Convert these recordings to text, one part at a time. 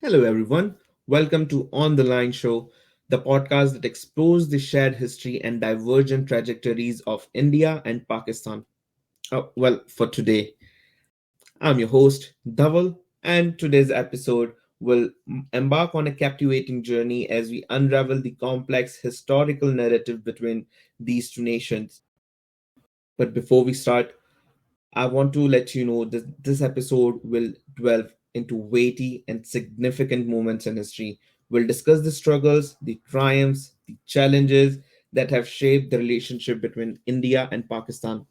Hello, everyone. Welcome to On the Line Show, the podcast that explores the shared history and divergent trajectories of India and Pakistan. For today, I'm your host, Dhaval, and today's episode will embark on a captivating journey as we unravel the complex historical narrative between these two nations. But before we start, I want to let you know that this episode will delve into weighty and significant moments in history. We'll discuss the struggles, the triumphs, the challenges that have shaped the relationship between India and Pakistan.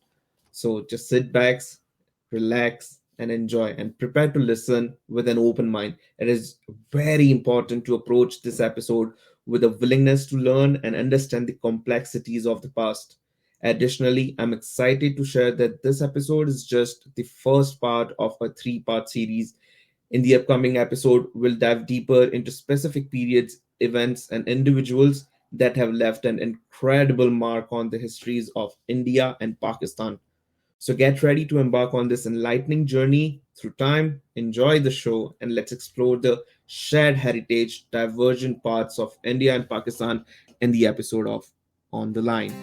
So just sit back, relax, and enjoy, and prepare to listen with an open mind. It is very important to approach this episode with a willingness to learn and understand the complexities of the past. Additionally, I'm excited to share that this episode is just the first part of a three-part series. In the upcoming episode, we'll dive deeper into specific periods, events, and individuals that have left an incredible mark on the histories of India and Pakistan. So get ready to embark on this enlightening journey through time. Enjoy the show and let's explore the shared heritage, divergent parts of India and Pakistan in the episode of On the Line.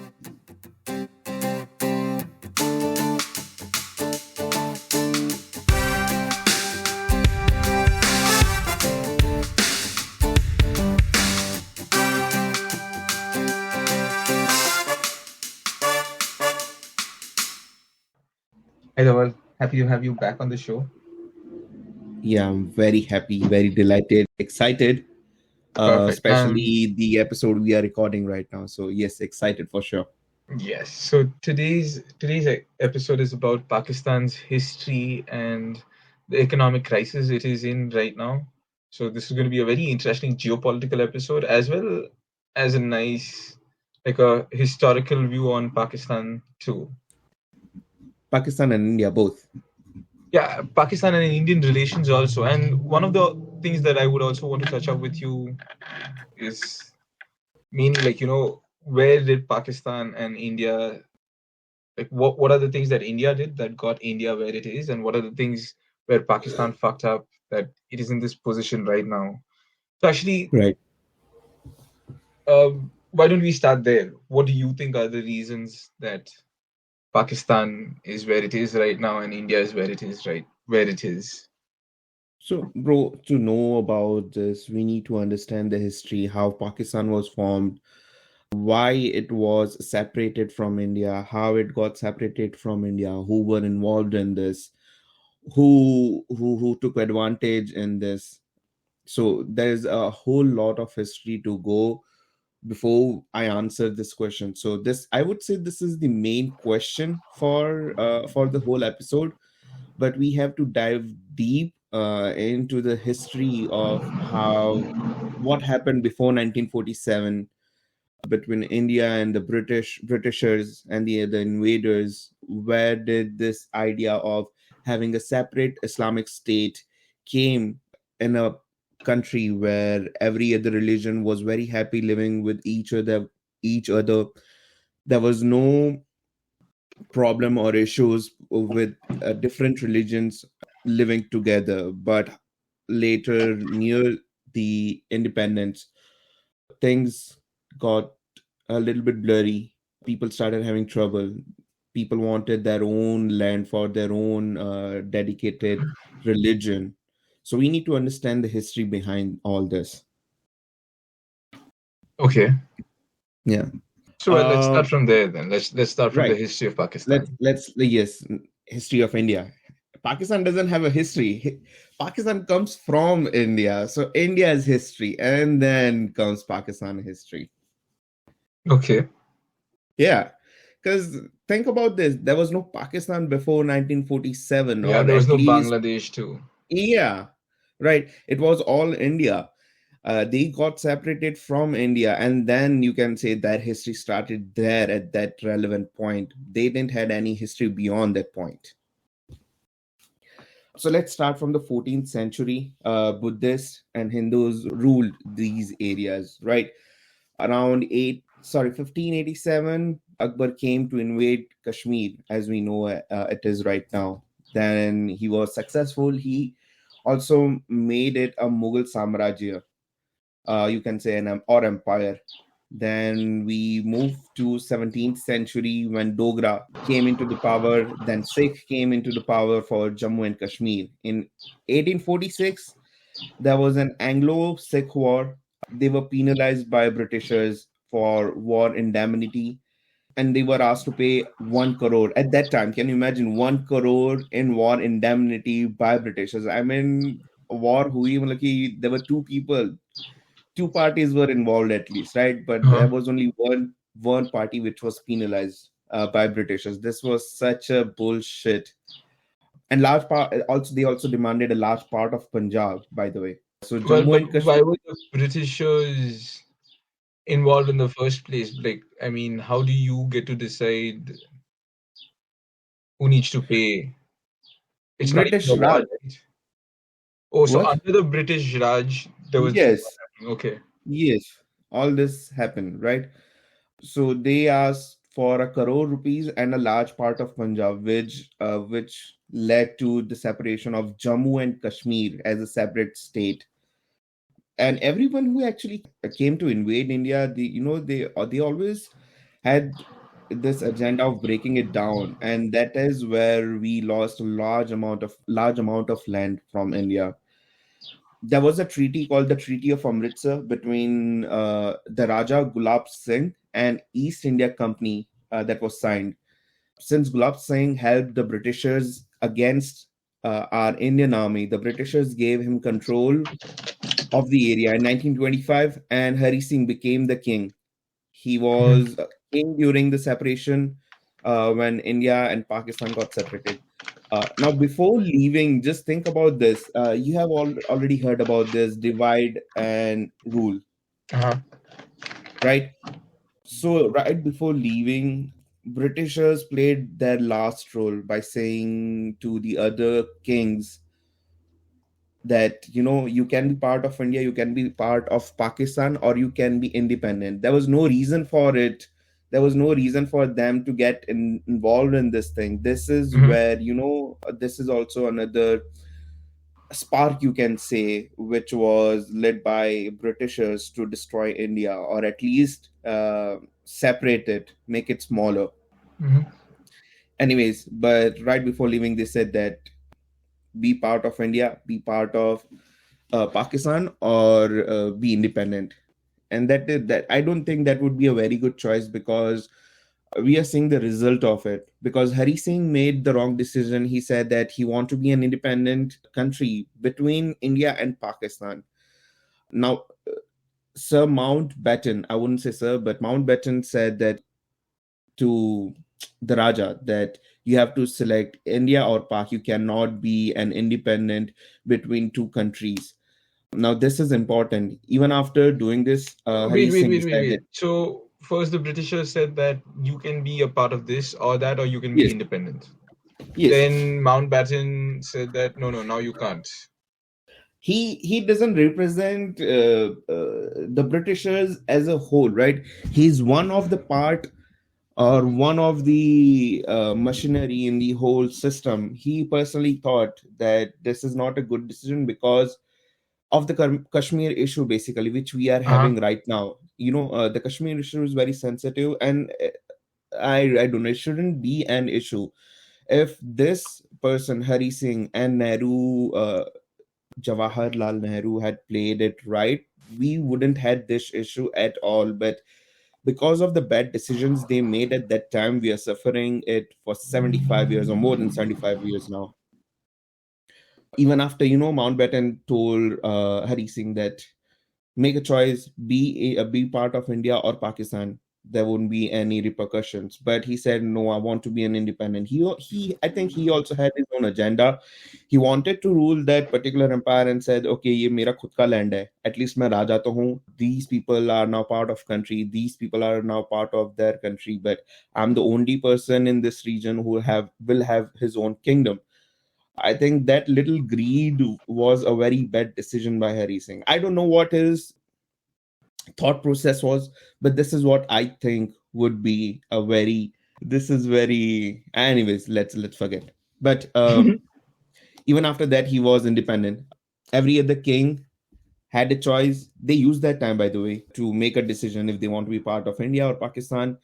Hi, Dhaval. Happy to have you back on the show. Yeah, I'm very happy, very delighted, excited, Perfect. especially the episode we are recording right now. So, yes, excited for sure. Yes. So today's episode is about Pakistan's history and the economic crisis it is in right now. So this is going to be a very interesting geopolitical episode as well as a nice like a historical view on Pakistan too. Pakistan and India both. Yeah, Pakistan and Indian relations also. And one of the things that I would also want to touch up with you is mainly where did Pakistan and India like what are the things that India did that got India where it is, and what are the things where Pakistan fucked up that it is in this position right now? So actually, Right. why don't we start there? What do you think are the reasons that Pakistan is where it is right now and India is where it is? So, bro, to know about this, we need to understand the history, how Pakistan was formed, why it was separated from India, how it got separated from India, who were involved in this, who took advantage in this. So there's a whole lot of history to go before I answer this question. So this, I would say, this is the main question for the whole episode, but we have to dive deep into the history of how what happened before 1947 between India and the Britishers and the invaders. Where did this idea of having a separate Islamic state came in a country where every other religion was very happy living with each other. There was no problem or issues with different religions living together. But later, near the independence, things got a little bit blurry. People started having trouble. People wanted their own land for their own dedicated religion. So we need to understand the history behind all this. Okay, Yeah. so let's Uh, start from there then. Let's start from the right. history of Let's Pakistan. let's yes, history of India. Pakistan doesn't have a history. Pakistan comes from India, so India's history, and then comes Pakistan history. Okay. Yeah, because think about this: there was no Pakistan before 1947, Yeah, or there was at no least, Bangladesh too. yeah, right. It was all India. They got separated from India, and then you can say that history started there at that relevant point. They didn't had any history beyond that point. So let's start from the 14th century. Buddhists and Hindus ruled these areas, right? Around 1587, Akbar came to invade Kashmir as we know it is right now. Then he was successful. He also made it a Mughal Samrajya, you can say, or empire. Then we move to 17th century when Dogra came into the power. Then Sikh came into the power for Jammu and Kashmir. In 1846, there was an Anglo-Sikh war. They were penalized by Britishers for war indemnity, and they were asked to pay 1 crore at that time. Can you imagine 1 crore in war indemnity by Britishers? I mean, war hui, matlab ki there were two parties were involved at least, right? But there Uh-huh. was only one party which was penalized by Britishers. This was such a bullshit. And large part also they also demanded a large part of Punjab, by the way. So Well, Jammu but and why Kashmir. were the Britishers involved in the first place? Like, I mean, how do you get to decide who needs to pay? It's not British even a war, Raj. right? Oh, so What? under the British Raj, there was this war Yes, happening. Okay. yes. All this happened, right? So they asked for a crore rupees and a large part of Punjab, which led to the separation of Jammu and Kashmir as a separate state. And everyone who actually came to invade India, they always had this agenda of breaking it down, and that is where we lost a large amount of land from India. There was a treaty called the Treaty of Amritsar between the Raja Gulab Singh and East India Company that was signed. Since Gulab Singh helped the Britishers against our Indian army, the Britishers gave him control of the area in 1925, and Hari Singh became the king. He Mhm. was king during the separation when India and Pakistan got separated. Now, before leaving, just think about this. You have already heard about this divide and rule, Uh-huh. right? So, right before leaving, Britishers played their last role by saying to the other kings that you can be part of India, you can be part of Pakistan, or you can be independent. There was no reason for it. There was no reason for them to get involved in this thing. This is Mhm. where this is also another spark, you can say, which was led by Britishers to destroy India, or at least separate it, make it smaller. Mhm. Anyways, but right before leaving, they said that be part of India, be part of Pakistan, or be independent. And that I don't think that would be a very good choice, because we are seeing the result of it. Because Hari Singh made the wrong decision. He said that he want to be an independent country between India and Pakistan. Now, Sir Mountbatten, I wouldn't say sir, but Mountbatten said that to the Raja that you have to select India or Pak. You cannot be an independent between two countries. Now, this is important. Even after doing this, Wait, Hari wait, Singh wait, wait, decided, wait. So first the Britishers said that you can be a part of this or that, or you can be yes, independent. yes, Then Mountbatten said that no, no, now you can't. he doesn't represent the Britishers as a whole, right? He's one of the part, or one of the machinery in the whole system. He personally thought that this is not a good decision because of the Kashmir issue, basically, which we are Uh-huh. having right now. The Kashmir issue is very sensitive, and I don't know, it shouldn't be an issue. If this person, Hari Singh and Nehru, Jawaharlal Nehru, had played it right, we wouldn't had this issue at all. But because of the bad decisions they made at that time, we are suffering it for 75 years, or more than 75 years now. Even after, Mountbatten told Hari Singh that make a choice, be part of India or Pakistan, there won't be any repercussions. But he said, no, I want to be an independent. He I think he also had his own agenda. He wanted to rule that particular empire and said, okay, ye mera khud ka land hai, at least main raja to hu. These people are now part of country, these people are now part of their country, but I'm the only person in this region who have will have his own kingdom. I think that little greed was a very bad decision by Hari Singh. I don't know what his thought process was, but this is what I think would be a very. This is very. Anyways, let's forget. But Even after that, he was independent. Every other king had a choice. They used that time, by the way, to make a decision if they want to be part of India or Pakistan.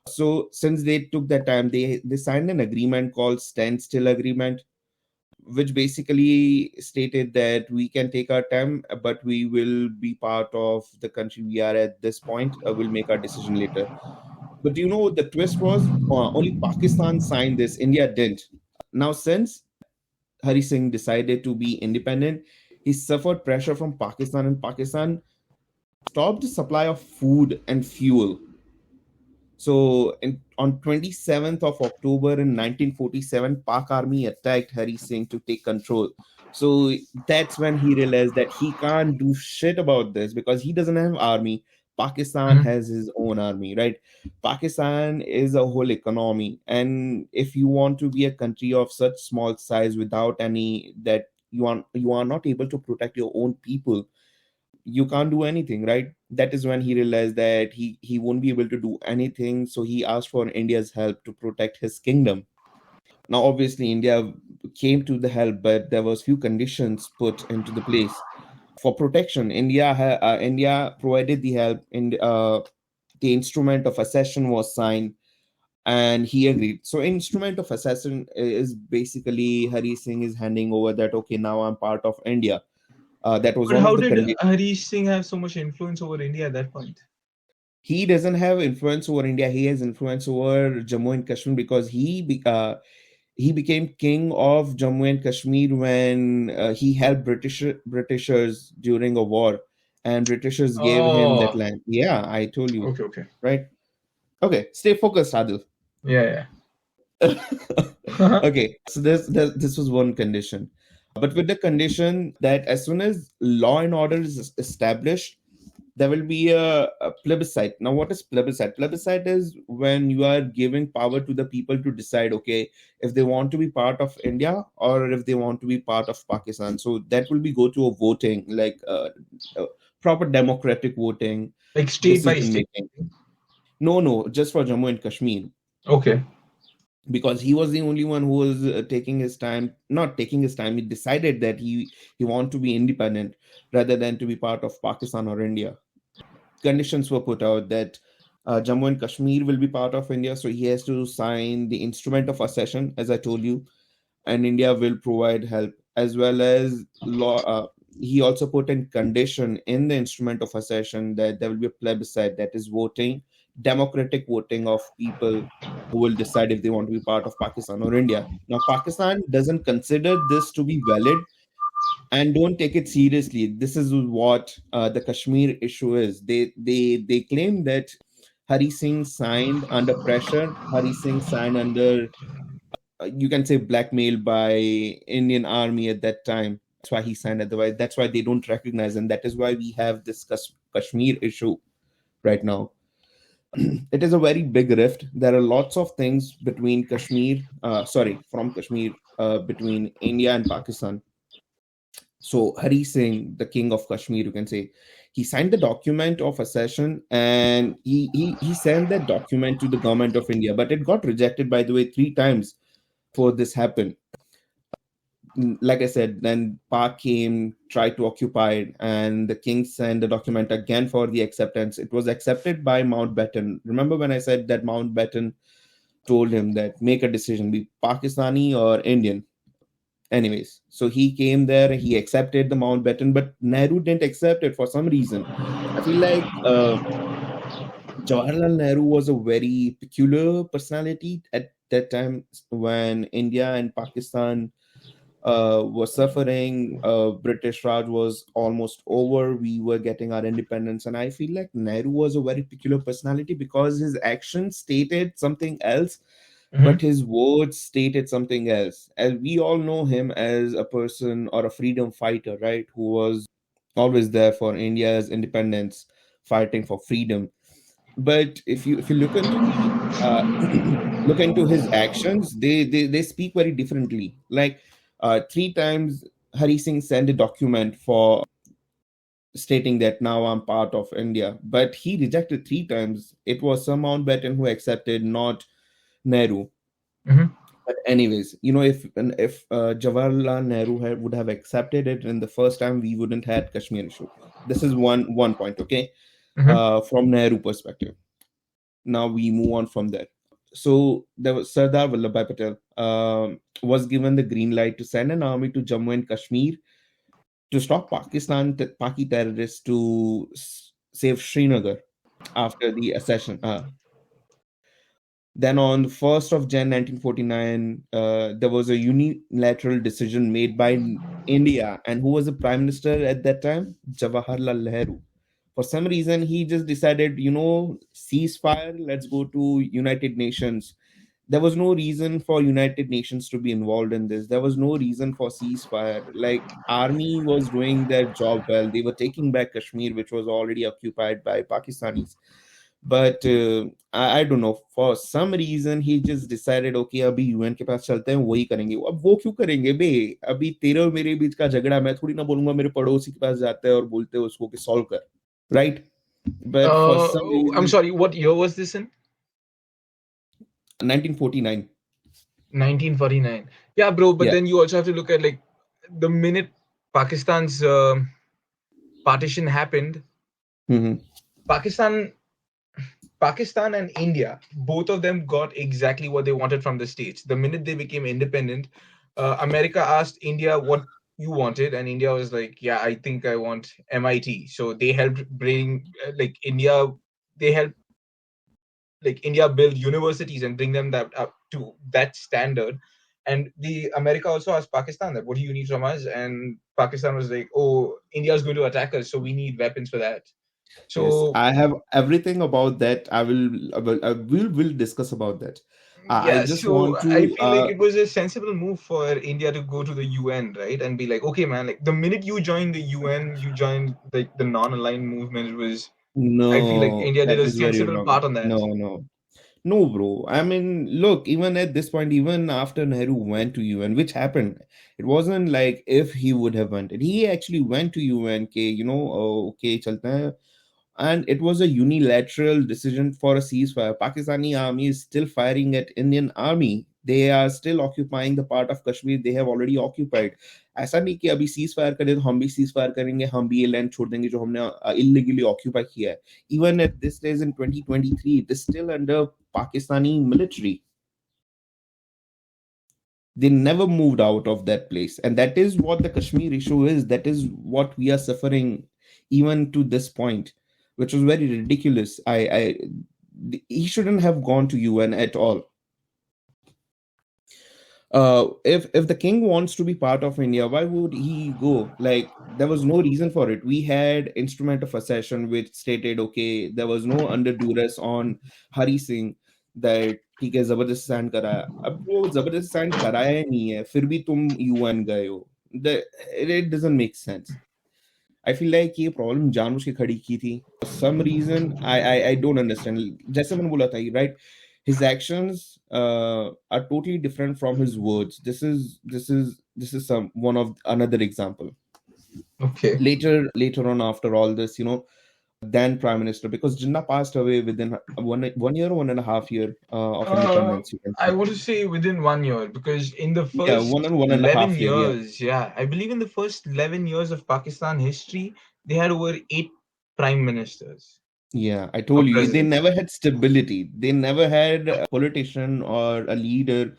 So since they took that time, they signed an agreement called Standstill Agreement, which basically stated that we can take our time, but we will be part of the country we are at this point. We'll make our decision later. But you know, the twist was only Pakistan signed this, India didn't. Now, since Hari Singh decided to be independent, he suffered pressure from Pakistan, and Pakistan stopped the supply of food and fuel. So on 27th of October in 1947, Pak army attacked Hari Singh to take control. So that's when he realized that he can't do shit about this because he doesn't have army. Pakistan Mhm. has his own army, right? Pakistan is a whole economy, and if you want to be a country of such small size without any that you are not able to protect your own people, you can't do anything, right? That is when he realized that he won't be able to do anything, so he asked for India's help to protect his kingdom. Now obviously India came to the help, but there was few conditions put into the place for protection. India provided the help, and the instrument of accession was signed, and he agreed. So instrument of accession is basically Hari Singh is handing over that, okay, now I'm part of India. That was But one how of the did conditions. Harish Singh have so much influence over India at that point? He doesn't have influence over India. He has influence over Jammu and Kashmir because he became king of Jammu and Kashmir when he helped Britishers during a war, and Britishers gave him that Oh, land. Yeah, I told you, okay, okay. right? Okay, stay focused, Adil. Yeah, yeah. Okay, so this was one condition, but with the condition that as soon as law and order is established, there will be a plebiscite. Now, what is plebiscite? Plebiscite is when you are giving power to the people to decide, okay, if they want to be part of India or if they want to be part of Pakistan. So that will be go to a voting, like proper democratic voting, Like state by decision state. making. No, no, just for Jammu and Kashmir, Okay. because he was the only one who was taking his time, not taking his time. He decided that he want to be independent rather than to be part of Pakistan or India. Conditions were put out that Jammu and Kashmir will be part of India, so he has to sign the instrument of accession, as I told you, and India will provide help as well as law. He also put in condition in the instrument of accession that there will be a plebiscite, that is voting, democratic voting of people who will decide if they want to be part of Pakistan or India. Now, Pakistan doesn't consider this to be valid and don't take it seriously. This is what the Kashmir issue is. They claim that Hari Singh signed under pressure. Hari Singh signed under, you can say, blackmail by Indian army at that time. That's why he signed. Otherwise, that's why they don't recognize, and that is why we have this Kashmir issue right now. It is a very big rift. There are lots of things between from Kashmir, between India and Pakistan. So Hari Singh, the king of Kashmir, you can say, he signed the document of accession, and he sent that document to the government of India, but it got rejected, by the way, three times before this happened. Like I said, then Pak came, tried to occupy it, and the king sent the document again for the acceptance. It was accepted by Mountbatten. Remember when I said that Mountbatten told him that make a decision, be Pakistani or Indian? Anyways, so he came there, he accepted the Mountbatten, but Nehru didn't accept it for some reason. I feel like Jawaharlal Nehru was a very peculiar personality at that time when India and Pakistan was suffering. British Raj was almost over. We were getting our independence, and I feel like Nehru was a very peculiar personality because his actions stated something else, Hmm. but his words stated something else. As we all know him as a person or a freedom fighter, right? Who was always there for India's independence, fighting for freedom. But if you look into the look into his actions, they speak very differently. Like three times Hari Singh sent a document for stating that now I'm part of India, but he rejected three times. It was Sir Mountbatten who accepted, not Nehru. Hmm. But anyways, if Jawaharlal Nehru would have accepted it in the first time, we wouldn't had Kashmir issue. This is one point, okay? Mm-hmm. From Nehru perspective. Now we move on from there. So there was Sardar Vallabhbhai Patel was given the green light to send an army to Jammu and Kashmir to stop Paki terrorists to save Srinagar after the accession. Then on the 1st of Jan 1949, there was a unilateral decision made by India. And who was the prime minister at that time? Jawaharlal Nehru. For some reason, he just decided, ceasefire, let's go to United Nations. There was no reason for United Nations to be involved in this. There was no reason for ceasefire. Like, army was doing their job well. They were taking back Kashmir, which was already occupied by Pakistanis. But I don't know, for some reason he just decided, okay, अभी UN के पास चलते हैं, वही करेंगे. अब वो क्यों करेंगे बे? अभी तेरे और मेरे बीच का झगड़ा, मैं थोड़ी ना बोलूंगा मेरे पड़ोसी के पास जाते हैं और बोलते हैं उसको कि सॉल्व कर, right? But for some I'm reason, sorry, what year was this in? 1949. 1949. Yeah, bro, but Yeah. then you also have to look at like the minute Pakistan's partition happened, Mm-hmm. Pakistan and India, both of them got exactly what they wanted from the States. The minute they became independent, America asked India what you wanted, and India was like, yeah, I think I want MIT. So they helped bring they helped India build universities and bring them that up to that standard. And the America also asked Pakistan that, what do you need from us? And Pakistan was like, oh, India is going to attack us, so we need weapons for that. Yes, So I have everything about that. I will discuss about that. I yeah, just so want I to feel like it was a sensible move for India to go to the UN, right? And be like, okay, man, like the minute you join the UN, you joined like the non-aligned movement. I feel like no, India that did a is very sensible wrong. part on that. No, bro. I mean, look, even at this point, even after Nehru went to UN, which happened, it wasn't like if he would have wanted. He actually went to UN, okay, chalte hain. And it was a unilateral decision for a ceasefire. Pakistani army is still firing at Indian army. They are still occupying the part of Kashmir they have already occupied. ऐसा नहीं कि अभी cease fire करें तो हम भी cease fire करेंगे, हम भी ये लैंड छोड़ देंगे जो हमने illegally ऑक्यूपाई किया है. Even at this days in 2023, it is still under Pakistani military. They never moved out of that place, and that is what the Kashmir issue is. That is what we are suffering even to this point, which was very ridiculous. He shouldn't have gone to UN at all. If the king wants to be part of India, why would he go? Like, there was no reason for it. We had instrument of accession which stated, okay, there was no under duress on Hari Singh that ठीक है जबरदस्त sign कराया. अब वो जबरदस्त sign कराया ही नहीं है, फिर भी तुम यूएन गए हो. It doesn't make sense. I feel like ये प्रॉब्लम जानबूझ के खड़ी की थी. For some reason, I don't understand. जैसे मैंने बोला था, right? His actions are totally different from his words. This is one of another example. Okay. Later on, after all this, then Prime Minister, because Jinnah passed away within 1 year or 1.5 year of independence. You can I say. want to say within 1 year, because in the Yeah, first 1.5 11 year. years, I believe in the first 11 years of Pakistan history, they had over 8 prime ministers. Yeah, I or told you, they presidents. never had stability. They never had a politician or a leader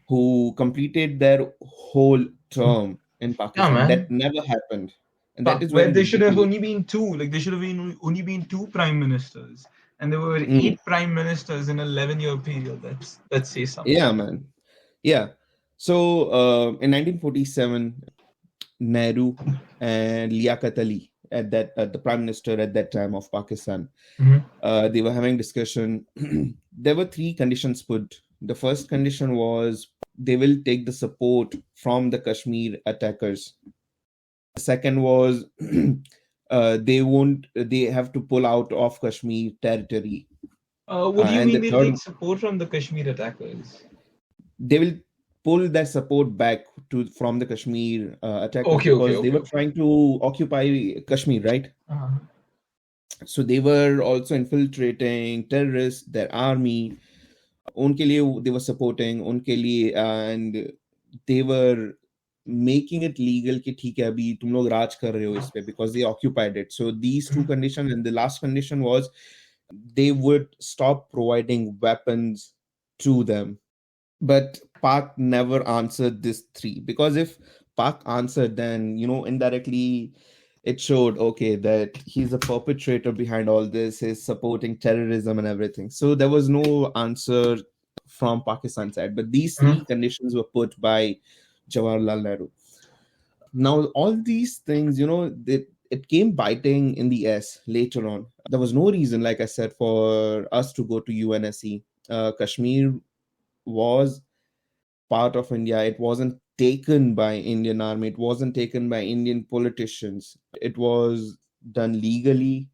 who completed their whole term in Yeah, Pakistan. man. That never happened. And that is Where very they should have ridiculous. only been two. Like there should have been only been 2 prime ministers, and there were Mm. 8 prime ministers in an 11-year period. That says something. Yeah, man. Yeah. So in 1947, Nehru and Liaquat Ali, the prime minister at that time of Pakistan, they were having discussion. There were 3 conditions put. The first condition was they will take the support from the Kashmir attackers. The second was they have to pull out of Kashmir territory. What do you and mean the they'll third, take support from the Kashmir attackers? they will pull their support back from the Kashmir attackers, Okay, because they were trying to occupy Kashmir, right? So they were also infiltrating terrorists, their army. उनके लिए they were supporting उनके लिए, and they were making it legal कि ठीक है अभी तुम लोग राज कर रहे हो इस पे, because they occupied it. So these two conditions, and the last condition was they would stop providing weapons to them. But Park never answered this three, because if Park answered, then indirectly it showed, okay, that he's a perpetrator behind all this, is supporting terrorism and everything. So there was no answer from Pakistan side. But these three Mhm. conditions were put by Jawaharlal Nehru. Now all these things, it came biting in the ass later on. There was no reason, like I said, for us to go to UNSC. Kashmir was part of India. It wasn't taken by Indian army. It wasn't taken by Indian politicians. It was done legally.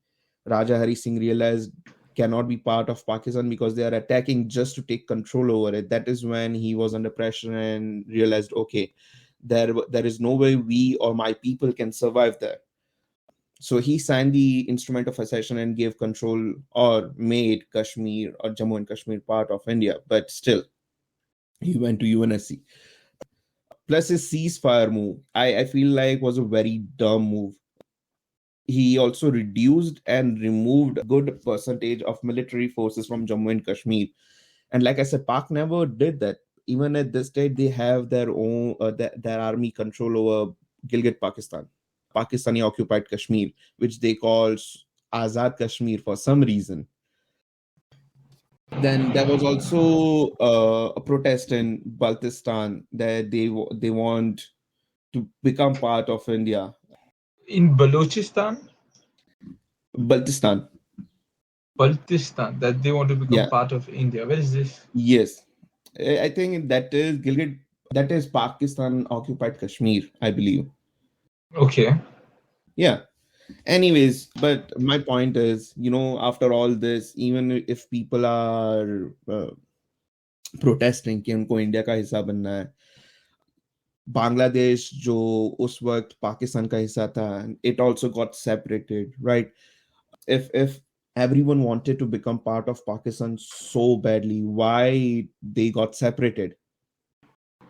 Raja Hari Singh realized cannot be part of Pakistan because they are attacking just to take control over it. That is when he was under pressure and realized, okay, there is no way we or my people can survive there. So he signed the instrument of accession and gave control, or made Kashmir or Jammu and Kashmir part of India. But still, he went to UNSC. Plus his ceasefire move, I feel like, was a very dumb move. He also reduced and removed a good percentage of military forces from Jammu and Kashmir. And like I said, Pak never did that. Even at this stage, they have their own their army control over Gilgit, Pakistan, Pakistani occupied Kashmir, which they call Azad Kashmir for some reason. Then there was also a protest in Baltistan that they want to become part of India. In Balochistan, Baltistan, Baltistan, that they want to become yeah, part of India. Where is this? yes. I think that is Gilgit, that is Pakistan occupied Kashmir, I believe. Okay. Yeah. Anyways, but my point is, after all this, even if people are protesting कि उनको India का हिस्सा बनना है, बांग्लादेश जो उस वक्त पाकिस्तान का हिस्सा था, it also got separated, right? If everyone wanted to become part of Pakistan so badly, why they got separated?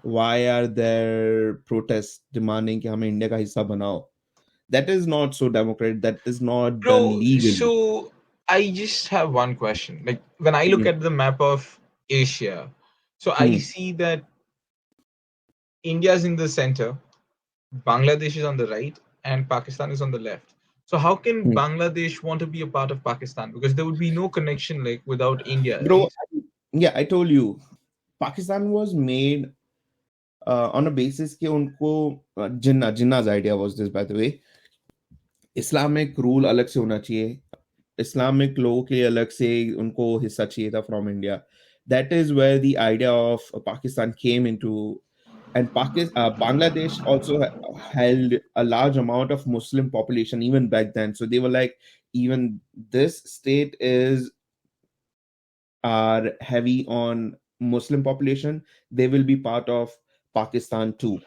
Why are there protests demanding कि हमें इंडिया का हिस्सा बनाओ? That is not so democratic. That is not done Bro, legally. so I just have one question. Like when I look Hmm. at the map of Asia, so I Hmm. see that India is in the center, Bangladesh is on the right, and Pakistan is on the left. So how can Hmm. Bangladesh want to be a part of Pakistan? Because there would be no connection like without India, Bro, right? yeah, I told you, Pakistan was made on a basis कि उनको Jinnah's idea was this, by the way. Islamic rule अलग से होना चाहिए, Islamic लोगों के लिए अलग से उनको हिस्सा चाहिए था from India. That is where the idea of Pakistan came into. And Bangladesh also held a large amount of Muslim population even back then. So they were like, even this state is are heavy on Muslim population, they will be part of Pakistan too.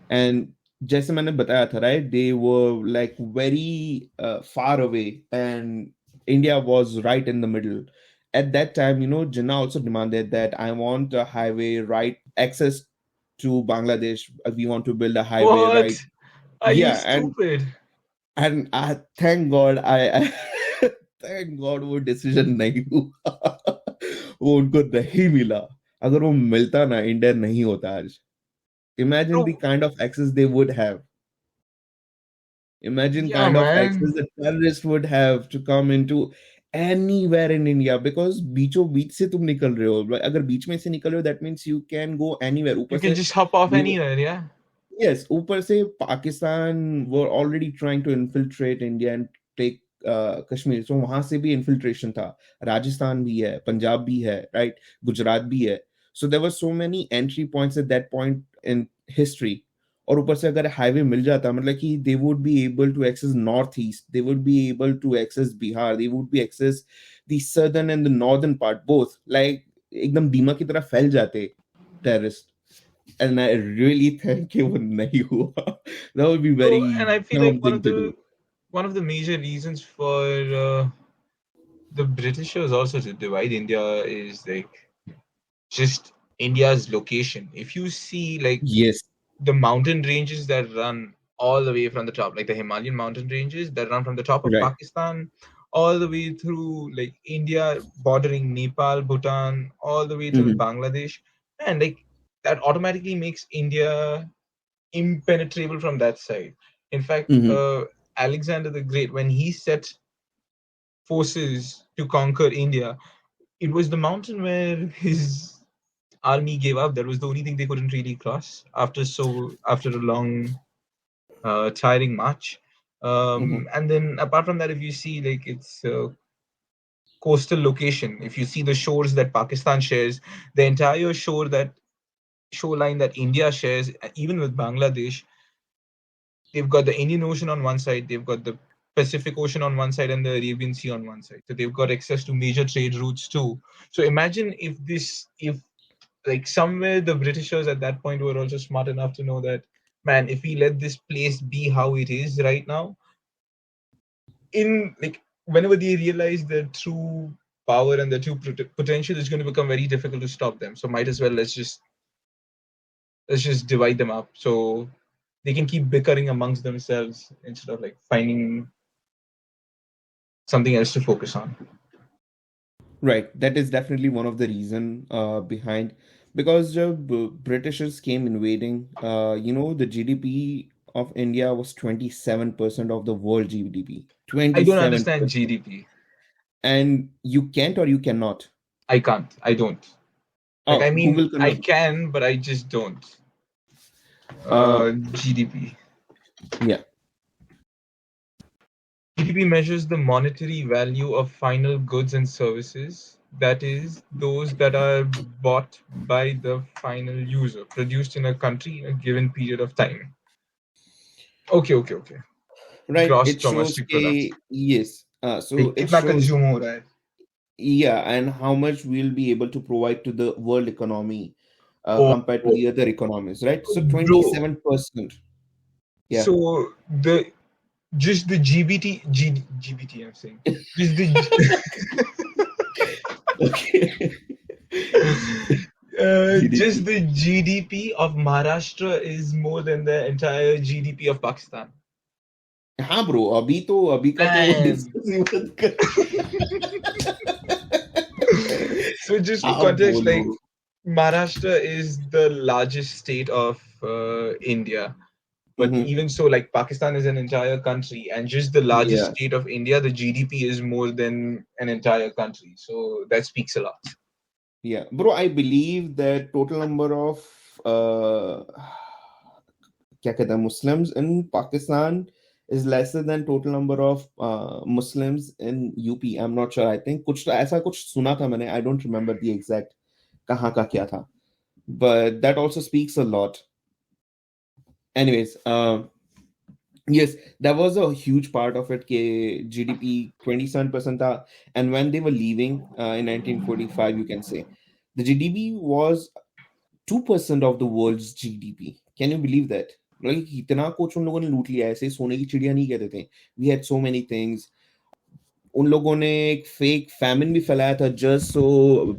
And जैसे मैंने बताया था, right, they were like very far away, and India was right in the middle. At that time, Jinnah also demanded that I want a highway right access to Bangladesh. We want to build a highway, right? What? Are you Yeah, and stupid? I thank God, I thank God वो decision नहीं हुआ. वो उनको नहीं मिला. अगर वो मिलता ना, इंडिया नहीं होता आज. Imagine the Bro, kind of access they would have. Imagine yeah, kind of access man. the terrorists would have to come into anywhere in India, because बीचों बीच से तुम निकल रहे हो. अगर बीच में से निकल रहे हो, that means you can go anywhere. ऊपर You can से just hop off they anywhere, yeah? Yes, ऊपर से Pakistan were already trying to infiltrate India and take Kashmir. So वहां से भी infiltration था. राजस्थान भी है, पंजाब भी है, right? गुजरात भी है. So there were so many entry points at that point in history. और ऊपर से अगर हाईवे मिल जाता, मतलब कि they would be able to access northeast, they would be able to access Bihar, they would be access the southern and the northern part both. Like एकदम दीमक की तरह फैल जाते terrorists. And I really think it would nahi hua. That would be Bro, very and I feel like dumb thing to do. one of the major reasons for the Britishers also to divide India is like just India's location. If you see like Yes. the mountain ranges that run all the way from the top, like the Himalayan mountain ranges that run from the top of Right. Pakistan all the way through like India, bordering Nepal, Bhutan, all the way till Mm-hmm. Bangladesh, and like that automatically makes India impenetrable from that side. In fact, Mm-hmm. Alexander the Great, when he set forces to conquer India, it was the mountain where his army gave up. That was the only thing they couldn't really cross after a long, tiring march. Mm-hmm. And then apart from that, if you see like its coastal location, if you see the shores that Pakistan shares, the entire shoreline that India shares, even with Bangladesh, they've got the Indian Ocean on one side, they've got the Pacific Ocean on one side, and the Arabian Sea on one side. So they've got access to major trade routes too. So imagine if like somewhere the Britishers at that point were also smart enough to know that, man, if we let this place be how it is right now, in like whenever they realize their true power and their true potential, is going to become very difficult to stop them. So might as well let's just divide them up so they can keep bickering amongst themselves instead of like finding something else to focus on. Right. That is definitely one of the reason behind, because the Britishers came invading. The GDP of India was 27% of the world GDP. I don't 27%. understand GDP. And you can't or you cannot. I can't. I don't. Like I Oh, mean, Google I convert. can, but I just don't. Uh, GDP. yeah. GDP measures the monetary value of final goods and services, that is, those that are bought by the final user, produced in a country in a given period of time. Okay, okay, okay. Right. Gross It shows domestic product. yes. Like, So it कितना shows, consume हो रहा है? yeah, and how much we'll be able to provide to the world economy Oh, compared to the other economies, right? So bro. 27%. Yeah. So the just the GBT I'm saying. Just the Okay. just GDP. the GDP of Maharashtra is more than the entire GDP of Pakistan. हाँ bro, अभी का तो Man. Discuss ही मत कर. So just for आप context, बोलो. like Maharashtra is the largest state of India. But Mhm. even so, like Pakistan is an entire country, and just the largest Yeah, state of India, the GDP is more than an entire country. So that speaks a lot. yeah, bro. I believe that total number of uh, क्या कहते हैं Muslims in Pakistan is lesser than total number of Muslims in UP. I'm not sure. I think कुछ ऐसा कुछ सुना था मैंने. I don't remember the exact कहाँ का क्या था. But that also speaks a lot. Anyways, yes, that was a huge part of it. Ke GDP 27% tha, and when they were leaving in 1945, you can say the GDP was 2% of the world's GDP. Can you believe that? Like इतना कुछ उन लोगों ने लूट लिया, ऐसे सोने की चिड़िया नहीं कहते थे. We had so many things. उन लोगों ने एक फेक फैमिन भी फैलाया था जस्ट सो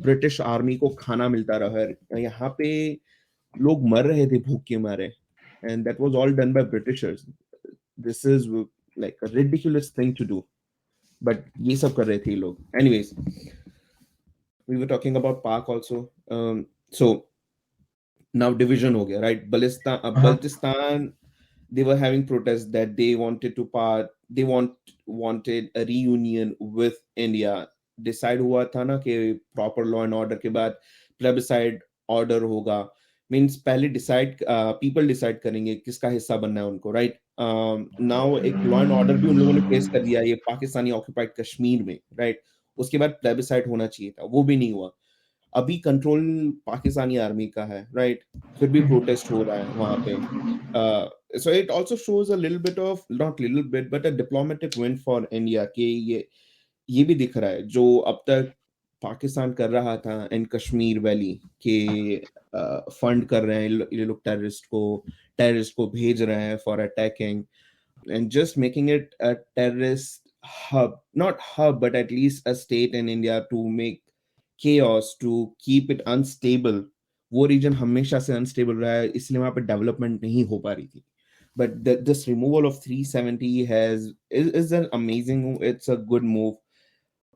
ब्रिटिश आर्मी को खाना मिलता रहा. यहाँ पे लोग मर रहे थे भूख के मारे, and that was all done by Britishers. This is like a ridiculous thing to do, but ये सब कर रहे थे ये लोग. Anyways, we were talking about Pak also. So now division हो गया, right? Uh-huh. Baltistan, they were having protests that they wanted to part. They wanted a reunion with India. Decide हुआ था ना कि proper law and order के बाद plebiscite order होगा. Means पहले decide people decide करेंगे किसका हिस्सा बनना है उनको, right? Now एक law and order भी उन लोगों ने face कर दिया ये पाकिस्तानी occupied कश्मीर में, right? उसके बाद plebiscite होना चाहिए था, वो भी नहीं हुआ. अभी कंट्रोल पाकिस्तानी आर्मी का है, राइट? फिर भी प्रोटेस्ट हो रहा है वहां पे. So it also shows a little bit of, not little bit but a diplomatic win for India के ये भी दिख रहा है जो अब तक पाकिस्तान कर रहा था इन कश्मीर वैली के फंड कर रहे हैं ये लोग टेररिस्ट को भेज रहे हैं for attacking and just making it a terrorist hub, not hub, but at least a state in India to make chaos, to keep it unstable, वो रीजन हमेशा से अनस्टेबल रहा है, इसलिए वहां पे डेवलपमेंट नहीं हो पा रही थी. But this removal of 370 is an amazing, it's a good move.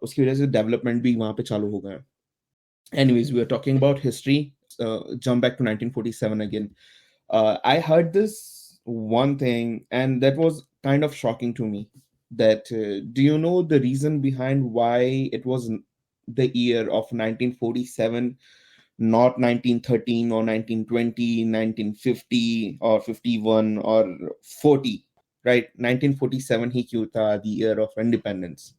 उसकी वजह से डेवलपमेंट भी वहां पे चालू हो गया. Anyways, we are talking about history. Jump back to 1947 again. I heard this one thing, and that was kind of shocking to me. That do you know the reason behind why it was the year of 1947, not 1913 or 1920, 1950 or 51 or 40, right? 1947 ही क्यों था the year of independence?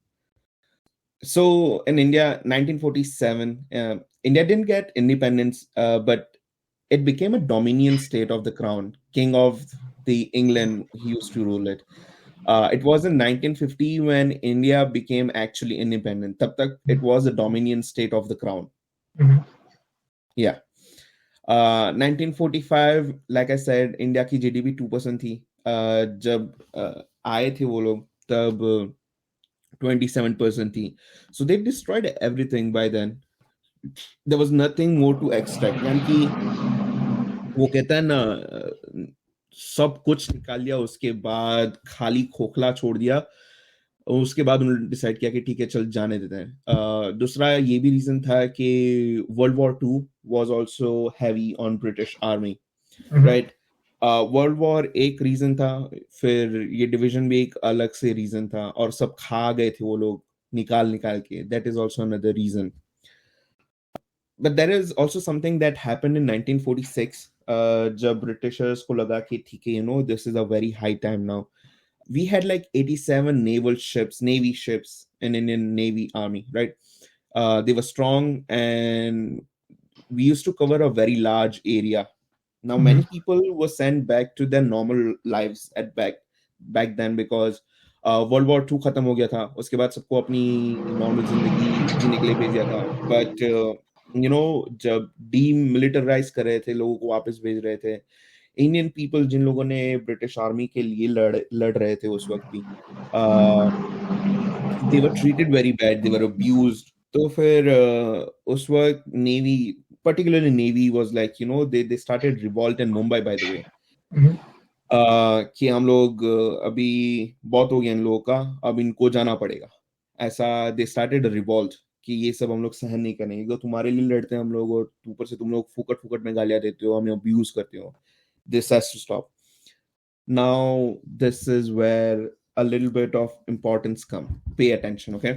So in India, 1947, India didn't get independence, but it became a dominion state of the crown. King of the England, he used to rule it. It was in 1950 when India became actually independent. Tab tak it was a dominion state of the crown. Mhm. Yeah. 1945, like I said, India की GDP 2% थी. जब आए थे वो लोग तब 27% थी. So they destroyed everything by then. There was nothing more to extract. यानी कि वो कहता है ना, सब कुछ निकाल लिया, उसके बाद खाली खोखला छोड़ दिया. उसके बाद उन्होंने डिसाइड किया कि ठीक है चल जाने देते हैं. दूसरा ये भी रीजन था कि world war 2 was also heavy on British army, right. World war एक रीजन था, फिर ये डिवीजन भी एक अलग से रीजन था, और सब खा गए थे वो लोग निकाल निकाल के. That is also another reason. But there is also something that happened in 1946, जब ब्रिटिशर्स को लगा कि ठीक है, this is a very high time now. We had like 87 naval ships, navy ships in Indian Navy Army, right? They were strong, and we used to cover a very large area. Now many people were sent back to their normal lives at back then, because world war 2 खत्म हो गया था. उसके बाद सबको अपनी normal जिंदगी जीने के लिए भेज दिया था. बट जब डीमिलिटराइज कर रहे थे, लोगों को वापस भेज रहे थे, इंडियन पीपल जिन लोगों ने ब्रिटिश आर्मी के लिए लड़ रहे थे उस वक्त भी, they were treated very bad, they were abused. तो फिर उस वक्त navy, particularly Navy, was like, they started revolt in Mumbai, by the way. कि हम लोग अभी बहुत हो गया इन लोगों का, अब इनको जाना पड़ेगा. ऐसा दे स्टार्टेड अ रिवॉल्ट कि ये सब हम लोग सहन नहीं करेंगे. तो तुम्हारे लिए लड़ते हैं हम लोग, और ऊपर से तुम लोग फुकट फुकट में गालियां देते हो, हमें अब्यूज करते हो. This has to stop. Now this is where a little bit of importance come. Pay attention, okay?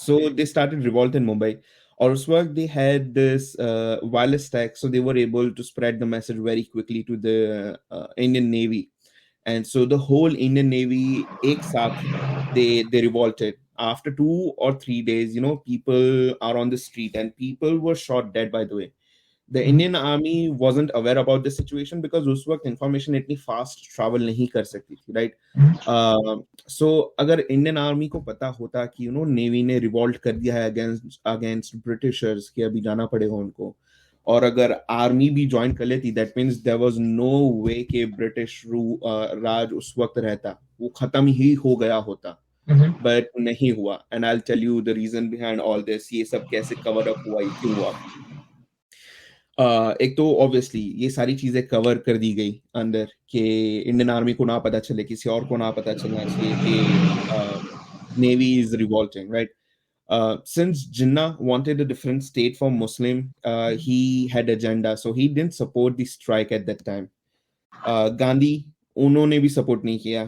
So they started revolt in Mumbai. और उस वक्त they had this wireless tech, so they were able to spread the message very quickly to the Indian Navy. And so the whole Indian Navy, एक साथ, they revolted. After 2 or 3 days, people are on the street, and people were shot dead, by the way. The Indian Army wasn't aware about the situation, because उस वक्त information इतनी fast travel नहीं कर सकती थी, right? So अगर Indian Army को पता होता कि Navy ने revolt कर दिया है against Britishers, कि अभी जाना पड़ेगा उनको, और अगर आर्मी भी ज्वाइन कर लेती, that means there was no way कि ब्रिटिश राज उस वक्त रहता, वो खत्म ही हो गया होता. But नहीं हुआ. And I'll tell you the reason behind all this. ये सब कैसे cover up हुआ, ये क्यों हुआ. एक तो ऑब्वियसली ये सारी चीजें कवर कर दी गई अंदर, कि इंडियन आर्मी को ना पता चले, किसी और को ना पता चलना चाहिए कि navy is revolting, right? Since Jinnah wanted a different state for Muslim, he had agenda, so he didn't support the strike at that time. Gandhi, उन्होंने भी सपोर्ट नहीं किया.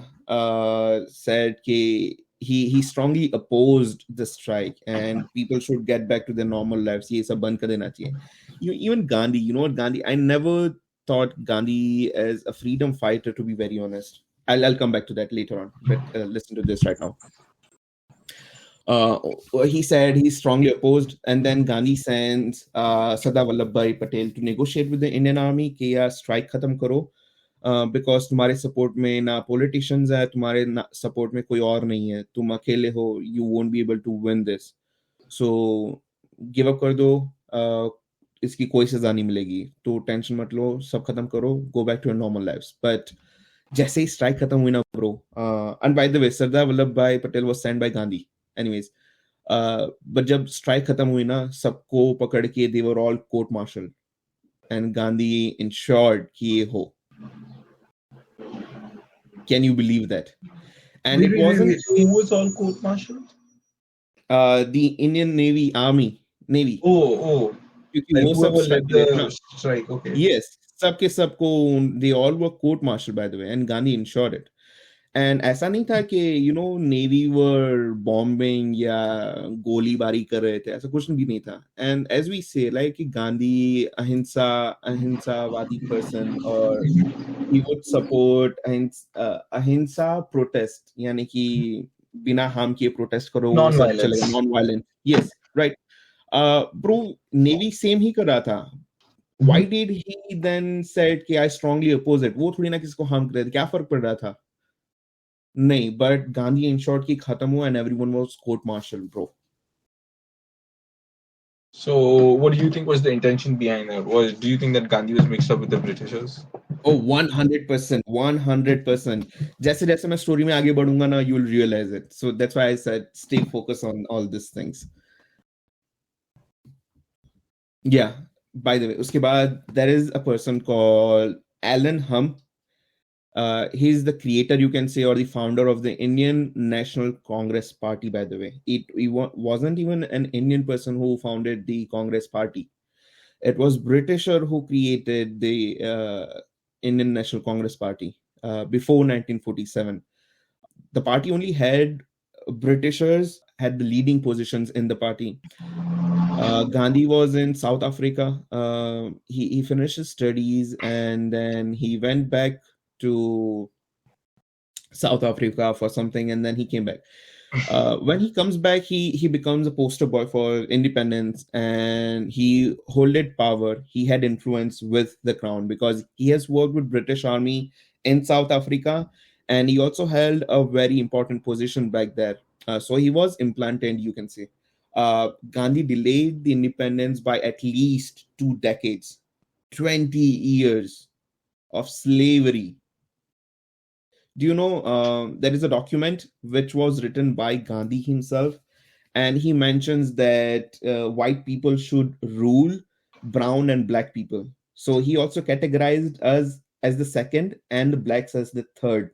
Said कि he strongly opposed the strike, and people should get back to their normal lives. ये सब बंद कर देना चाहिए. Even Gandhi, Gandhi, I never thought Gandhi as a freedom fighter, to be very honest. I'll come back to that later on, but listen to this right now. He said he's strongly opposed, and then Gandhi sends Sardar Vallabhbhai Patel to negotiate with the Indian Army कि यार strike खत्म करो, because तुम्हारे support में ना politicians है, तुम्हारे support में कोई और नहीं है, तुम अकेले हो, you won't be able to win this, so give up कर दो, इसकी कोई सजा नहीं मिलेगी, तो टेंशन मत लो, सब खत्म करो, go back to your normal lives. But जैसे ही स्ट्राइक खत्म हुई ना bro, and by the way, Sardar Vallabhbhai Patel was sent by Gandhi. Anyways, but जब स्ट्राइक खत्म हुई ना, सबको पकड़ के they were all court martial and Gandhi ensured कि ये हो. Can you believe that? And it wasn't Who was all court-martialed? the Indian Navy, Oh, क्योंकि like वो सब whoever स्ट्राइक led पे गए थे ना. the strike. Okay. Yes, सबके सबको, they all were court martial by the way, and Gandhi ensured it. And ऐसा नहीं था कि नेवी वर बॉम्बिंग या गोलीबारी कर रहे थे, ऐसा कुछ भी नहीं था. एंड एज वी से लाइक कि गांधी अहिंसावादी पर्सन, और he would support अहिंसा प्रोटेस्ट, यानी कि बिना हार्म किए प्रोटेस्ट करो, वो सब चलेगा, Non-violence. Non violent. Yes, right. Bro, navy same ही कर रहा था. Why did he then said कि I strongly oppose it? वो थोड़ी ना किसी को हार्म कर रहे थे, क्या फर्क पड़ रहा था? नहीं, but गांधी ensured कि खत्म हुआ and everyone was court martial, bro. So, what do you think was the intention behind that? Do you think that Gandhi was mixed up with the Britishers? Oh, 100%, 100%. जैसे जैसे मैं स्टोरी में आगे बढ़ूंगा ना, you will realize it. So that's why I said stay focused on all these things. Yeah. By the way, उसके बाद there is a person called Alan Hum. He's the creator, you can say, or the founder of the Indian National Congress Party, by the way. He wasn't even an Indian person who founded the Congress Party. It was Britisher who created the Indian National Congress Party before 1947. The party only had Britishers had the leading positions in the party. Gandhi was in South Africa. He finished his studies and then he went back to South Africa for something, and then he came back. When he comes back, he becomes a poster boy for independence, and he holded power. He had influence with the crown because he has worked with British Army in South Africa, and he also held a very important position back there. So he was implanted, you can say. Gandhi delayed the independence by at least 2 decades, 20 years of slavery. Do you know there is a document which was written by Gandhi himself, and he mentions that white people should rule brown and black people. So he also categorized us as the second and the blacks as the third.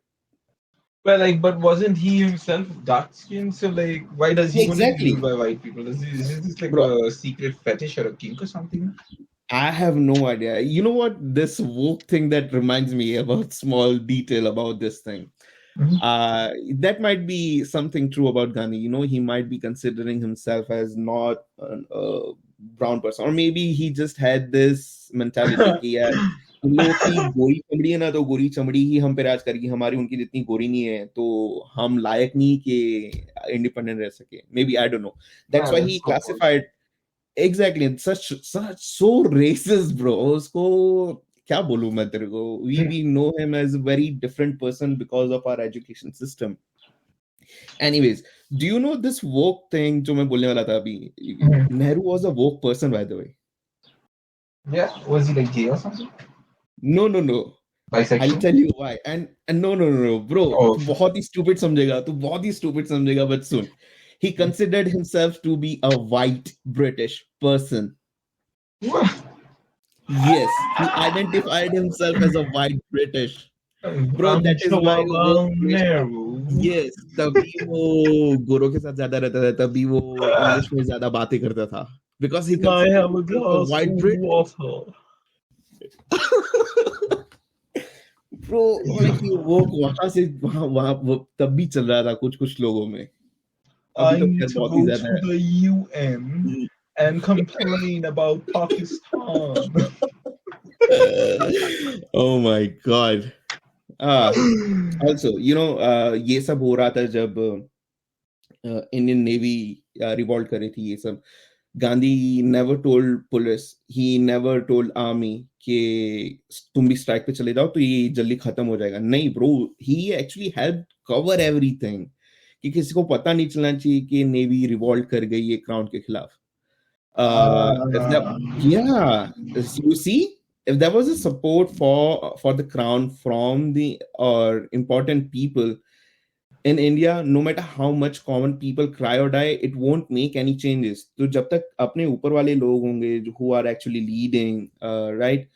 Well, like, but wasn't he himself dark skinned? So, like, why does he want to be Exactly. ruled by white people? Is this like Bro, a secret fetish or a kink or something? I have no idea. You know what? This woke thing that reminds me about small detail about this thing. That might be something true about Gandhi. He might be considering himself as not a brown person, or maybe he just had this mentality कि यार उन लोगों की गोरी चमड़ी है ना, तो गोरी चमड़ी ही हम पे राज करेगी, हमारी उनकी जितनी गोरी नहीं है, तो हम लायक नहीं कि इंडिपेंडेंट रह सके. Maybe, I don't know. That's why he classified. Exactly. Such so racist, bro. उसको क्या बोलूं मैं तेरे को. We know him as a very different person because of our education system. Anyways, do you know this woke thing जो मैं बोलने वाला था अभी? Nehru was a woke person, by the way. Yeah, was he like gay or something? No. Bisexual? I'll tell you why. And no, bro. तू बहुत ही stupid समझेगा, but soon. He considered himself to be a white British person. What? Yes, he identified himself as a white British. Bro, that is why yes, तभी वो गोरों के साथ ज्यादा रहता था, तभी वो इंग्लिश में ज्यादा बातें करता था, because he considered himself a white British. Bro, like वो वहां से वहां तब भी चल रहा था कुछ लोगों में. I need to go to the UN and complain about Pakistan. Oh my God. Also, ये सब हो रहा था जब इंडियन नेवी रिवॉल्ट कर रही थी. ये सब Gandhi never told police, he never told army कि तुम भी स्ट्राइक पे चले जाओ तो ये जल्दी खत्म हो जाएगा. नहीं bro, he actually helped cover everything कि किसी को पता नहीं चलना चाहिए कि नेवी रिवॉल्ट कर गई है क्राउन के खिलाफ. Yeah, you see, if there was a support for the crown from the important people in India, no matter how much common people cry or die, it won't make any changes. तो जब तक अपने ऊपर वाले लोग होंगे who are actually leading, right,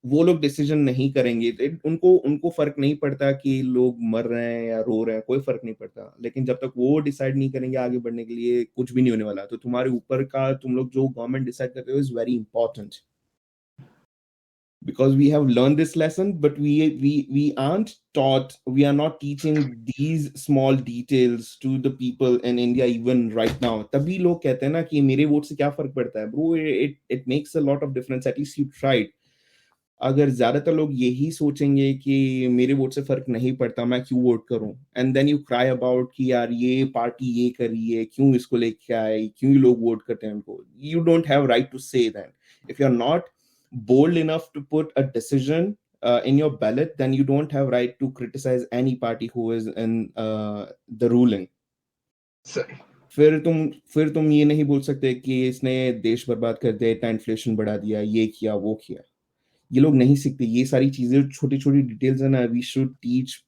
वो लोग डिसीजन नहीं करेंगे तो उनको उनको फर्क नहीं पड़ता कि लोग मर रहे हैं या रो रहे हैं, कोई फर्क नहीं पड़ता। लेकिन जब तक वो डिसाइड नहीं करेंगे आगे बढ़ने के लिए, कुछ भी नहीं होने वाला। तो तुम्हारे ऊपर का तुम लोग जो गवर्नमेंट डिसाइड करते हो is very important, because we have learned this lesson, but we aren't taught, we are not teaching these small details to the people in India even right now. तभी लोग कहते हैं ना कि मेरे वोट से क्या फर्क पड़ता है। Bro, it makes a lot of difference. At least you tried. अगर ज्यादातर लोग यही सोचेंगे कि मेरे वोट से फर्क नहीं पड़ता, मैं क्यों वोट करूं, and then you cry about कि यार ये पार्टी ये कर रही है, क्यों इसको लेके आए, क्यों लोग वोट करते हैं उनको, you don't have right to say that. If you are not bold enough to put a decision in your ballot, then you don't have right to criticize any party who is in the ruling. Sorry. फिर तुम ये नहीं बोल सकते कि इसने देश बर्बाद कर दिया, इतना इन्फ्लेशन बढ़ा दिया, ये किया वो किया। ये लोग नहीं सीखते ये सारी चीजें, छोटी छोटी डिटेल्स है ना। We should teach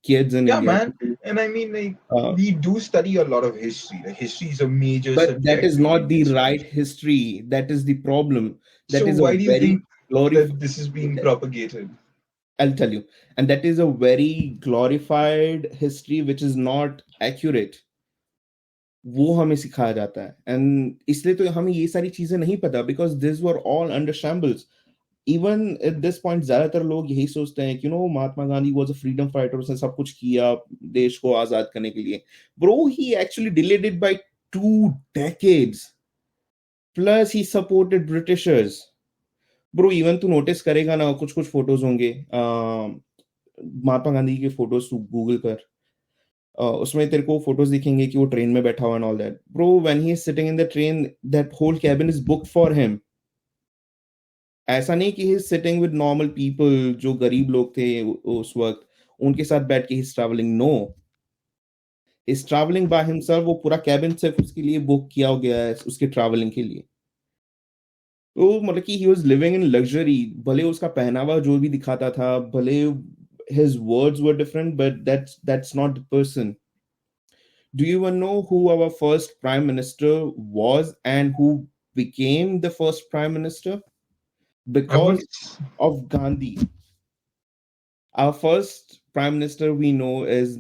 kids in Yeah, India. man. And I mean, like, we do study a lot of history. Like, history is a major But subject. that is not in the history. right history. That is the problem. That So is why a do you very think that this is being propagated? I'll tell you. And that is a very glorified history which is not accurate. वो हमें सिखाया जाता है, and इसलिए तो हमें ये सारी चीजें नहीं पता, because this were all under shambles. Even at this point ज्यादातर लोग यही सोचते हैं कि no Mahatma Gandhi was a freedom fighter, उसने सब कुछ किया देश को आजाद करने के लिए। Bro, he actually delayed it by 2 decades, plus he supported Britishers. Bro, even तू नोटिस करेगा ना, कुछ कुछ फोटोज होंगे महात्मा गांधी के फोटोज, तू गूगल कर, उसमें तेरे को फोटोज दिखेंगे कि वो ट्रेन में बैठा हुआ and all that. Bro, when he is sitting in the train, that whole cabin is book for him. ऐसा नहीं कि he is sitting with normal people जो गरीब लोग थे उस वक्त, उनके साथ बैठ के he is travelling. No, is travelling by himself. वो पूरा कैबिन सिर्फ उसके लिए बुक किया गया है, उसके ट्रैवलिंग के लिए। तो मतलब कि he was living in luxury. भले उसका पहनावा जो भी दिखाता था, भले his words were different, but that's not the person. Do you even know who our first prime minister was and who became the first prime minister? Because of Gandhi. Our first prime minister we know is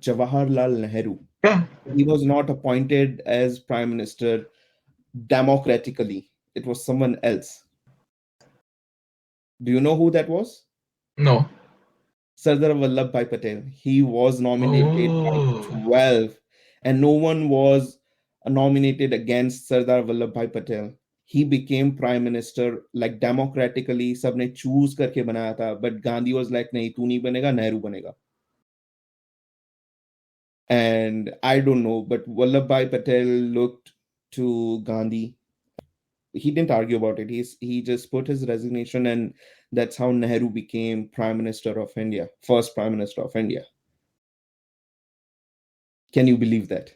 Jawaharlal Nehru. Yeah. He was not appointed as prime minister democratically. It was someone else. Do you know who that was? No. Sardar Vallabhbhai Patel. He was nominated by 12, and no one was nominated against Sardar Vallabhbhai Patel. He became prime minister like democratically. सबने choose करके बनाया था, but Gandhi was like, नहीं तू नहीं बनेगा, नेहरू बनेगा। And I don't know, but Vallabhbhai Patel looked to Gandhi. He didn't argue about it. He just put his resignation, and that's how Nehru became Prime Minister of India, first Prime Minister of India. Can you believe that?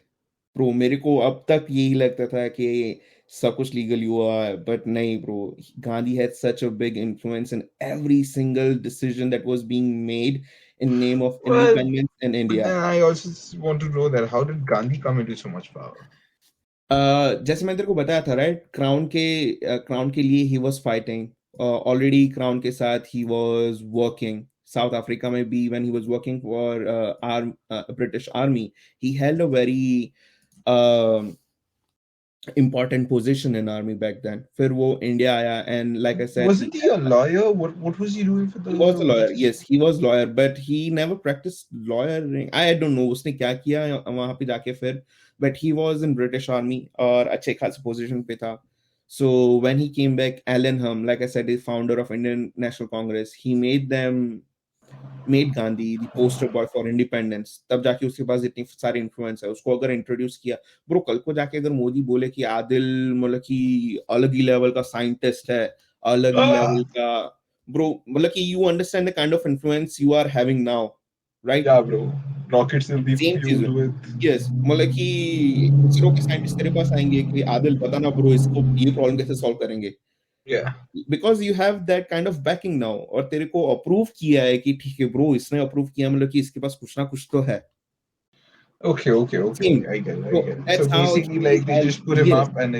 Bro, मेरे को अब तक यही लगता था कि सब कुछ लीगल हुआ है, but नहीं bro. Gandhi had such a big influence in every single decision that was being made in name of independence in India. But then I also want to know that how did Gandhi come into so much power? जैसे मैं तेरे को बताया था right, crown के लिए he was fighting already. Crown के साथ he was working south Africa में भी। When he was working for British army, he held a very important position in army back then. फिर वो इंडिया आया, and like I said, wasn't he a lawyer? What was he doing for the? He was a lawyer. Yes, he was lawyer, but he never practiced lawyering. I don't know उसने क्या किया वहाँ पे जाके फिर, but he was in British Army और अच्छे खासे position पे था. So when he came back, Alan Hum, like I said, is founder of Indian National Congress. He made Gandhi the poster boy for independence. तब जाके उसके पास इतनी सारी influence है, उसको अगर introduce किया, bro, कल को जाके अगर मोदी बोले कि आदिल मतलब कि अलग ही level का scientist है, अलग ही level का, bro, मतलब कि you understand the kind of influence you are having now, right? Yeah, bro. Rockets will be fueled with. Yes, मतलब कि इसरो के साइंटिस्ट तेरे पास आएंगे कि आदिल बता ना ब्रो, इसको ये प्रॉब्लम कैसे सॉल्व करेंगे। Yeah. Because you have that kind of backing now, और तेरे को अप्रूव किया है कि ठीक है ब्रो, इसने अप्रूव किया मतलब कि इसके पास कुछ ना कुछ तो है. Okay. Same. I So get it. So that's how basically, he like they has, just put him yes, up and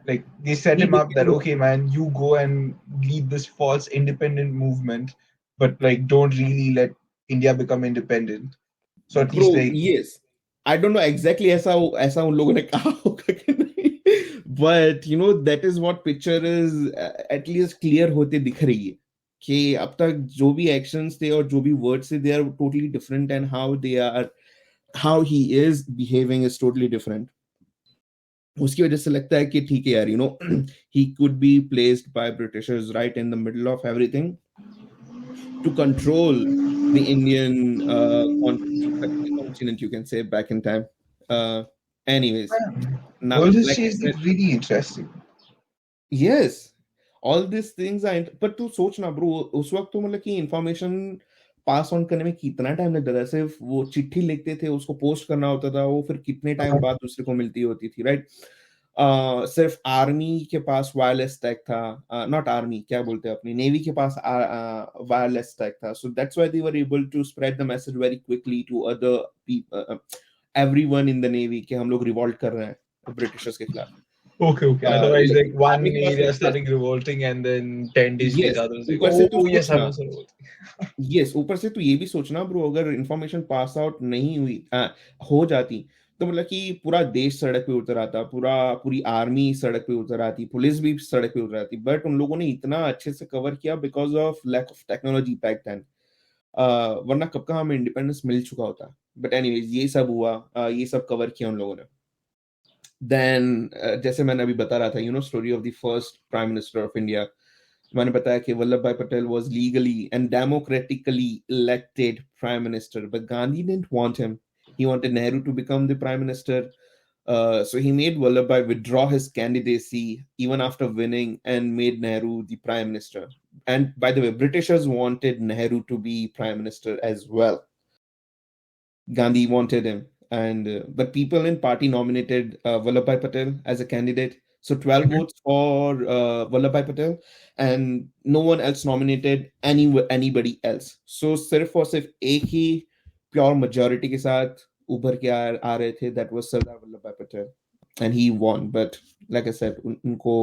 like they set he him up that became, okay, man, you go and lead this false independent movement, but like don't really let India become independent. So at least bro, like yes. I don't know exactly ऐसा ऐसा उन लोगों ने कहा होगा कि नहीं, but you know that is what picture is at least clear होते दिख रही है कि अब तक जो भी actions थे और जो भी words थे, they are totally different, and how he is behaving is totally different. उसकी वजह से लगता है कि ठीक है यार, you know, he could be placed by Britishers right in the middle of everything to control the Indian continent, you can say, back in time. Uh, anyways, man, now, world like history I is said, like really interesting. yes, all these things are. But तू सोचना bro, उस वक्त तो मतलब कि information pass on करने में कितना टाइम लगता था. सिर्फ वो चिट्ठी लिखते थे, उसको पोस्ट करना होता था, वो फिर कितने टाइम बाद दूसरे को मिलती होती थी, राइट. सिर्फ आर्मी के पास वायरलेस टैग था, नॉट आर्मी, क्या बोलते हैं, अपनी नेवी के पास वायरलेस टैग था. So that's why they were able to spread the message very quickly to other people, everyone in the navy, कि हम लोग रिवॉल्ट कर रहे हैं ब्रिटिशर्स के खिलाफ. Okay. Otherwise, like army one के पास, area starting revolting, and then 10 days later, yes, others like, ऊपर से तू oh yes, I'm सोचना, also revolting. यस, ऊपर से तू ये भी सोचना ब्रो, अगर इंफॉर्मेशन पास आउट नहीं हुई, हो जाती, तो मतलब कि पूरा देश सड़क पे उतर आता, पूरी आर्मी सड़क पे उतर आती, पुलिस भी सड़क पे उतर आती. बट उन लोगों ने इतना अच्छे से कवर किया because of lack of technology back then. वरना कब का हमें इंडिपेंडेंस मिल चुका होता. बट एनीवेज, ये सब हुआ, ये सब कवर किया उन लोगों ने. देन जैसे मैंने अभी बता रहा था, you know, story of the first prime minister of India, मैंने बताया कि वल्लभ भाई Patel was legally and democratically elected prime minister, but Gandhi didn't want him. He wanted Nehru to become the prime minister. So he made Vallabhbhai withdraw his candidacy even after winning, and made Nehru the prime minister. And by the way, Britishers wanted Nehru to be prime minister as well. Gandhi wanted him, and but people in party nominated Vallabhbhai Patel as a candidate. So 12 Mhm. votes for Vallabhbhai Patel, and no one else nominated anybody else. So सिर्फ और सिर्फ एक ही pure majority के साथ उभर के आ रहे थे, that was Sardar Vallabhbhai Patel, and he won. But like I said, उनको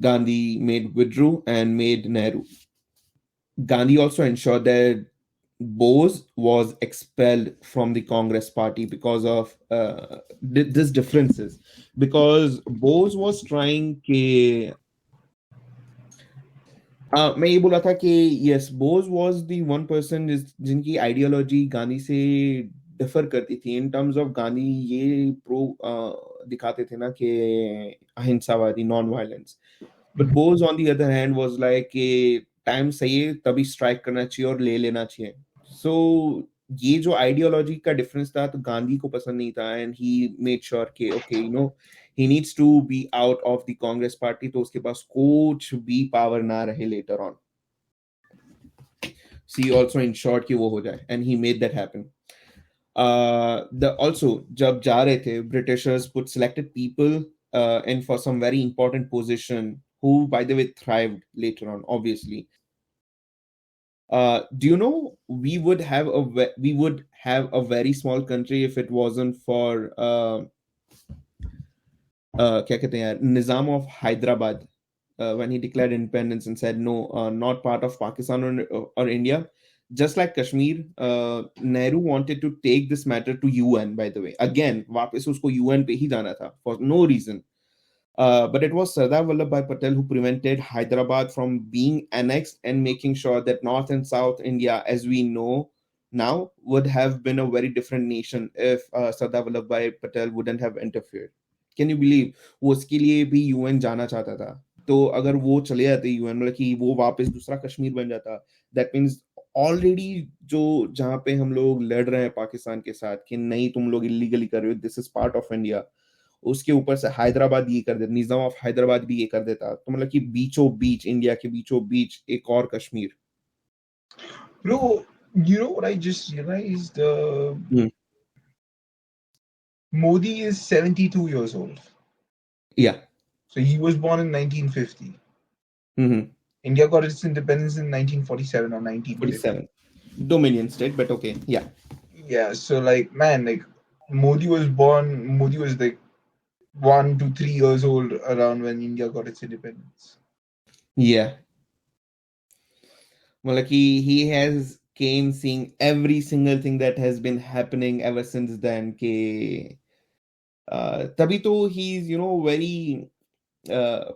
Gandhi made withdrew and made Nehru. Gandhi also ensured that Bose was expelled from the Congress party because of these differences. Because Bose was trying के मैं ये बोला था कि yes, Bose was the one person जिनकी ideology Gandhi से differ करती थी. इन टर्म्स ऑफ गांधी ये दिखाते थे ना कि अहिंसावादी, non violence. But Bose on the other hand was like कि टाइम सही है तभी स्ट्राइक करना चाहिए और ले लेना चाहिए. सो ये जो आइडियोलॉजी का डिफरेंस था, तो गांधी को पसंद नहीं था, एंड ही मेड श्योर कि okay, you know, he needs to be out of the Congress party, तो उसके पास कुछ भी पावर ना रहे later on. So he also ensured कि वो हो जाए, and he made that happen. The also जब जा रहे थे, Britishers put selected people in for some very important position, who by the way thrived later on, obviously. Do you know we would have a very small country if it wasn't for क्या कहते हैं यार, Nizam of Hyderabad, when he declared independence and said no, not part of Pakistan or India. Just like Kashmir, Nehru wanted to take this matter to UN, by the way. Again, वापस उसको UN पे ही जाना था for no reason. But it was Sardar Vallabhbhai Patel who prevented Hyderabad from being annexed, and making sure that North and South India, as we know now, would have been a very different nation if Sardar Vallabhbhai Patel wouldn't have interfered. Can you believe? वो उसके लिए भी UN जाना चाहता था. तो अगर वो चले जाते यूएन, मतलब कि वो वापस दूसरा कश्मीर बन जाता, दैट मीन्स ऑलरेडी जो जहाँ पे हम लोग लड़ रहे हैं पाकिस्तान के साथ कि नहीं तुम लोग इलीगली कर रहे हो, this is part of India, उसके ऊपर से हैदराबाद ये कर देता, निजाम ऑफ हैदराबाद भी ये कर देता, तो मतलब कि बीचों बीच, इंडिया के बीचों बीच एक और Kashmir. Bro, you know what I just realized? Hmm. Modi is 72 years old. Yeah. So he was born in 1950. Mm-hmm. India got its independence in 1947 or 1950. 47. Dominion state, but okay. Yeah. Yeah, so like man, like Modi was like 1 to 3 years old around when India got its independence. Yeah. Well, like he has came seeing every single thing that has been happening ever since then. Ke तभी तो he's very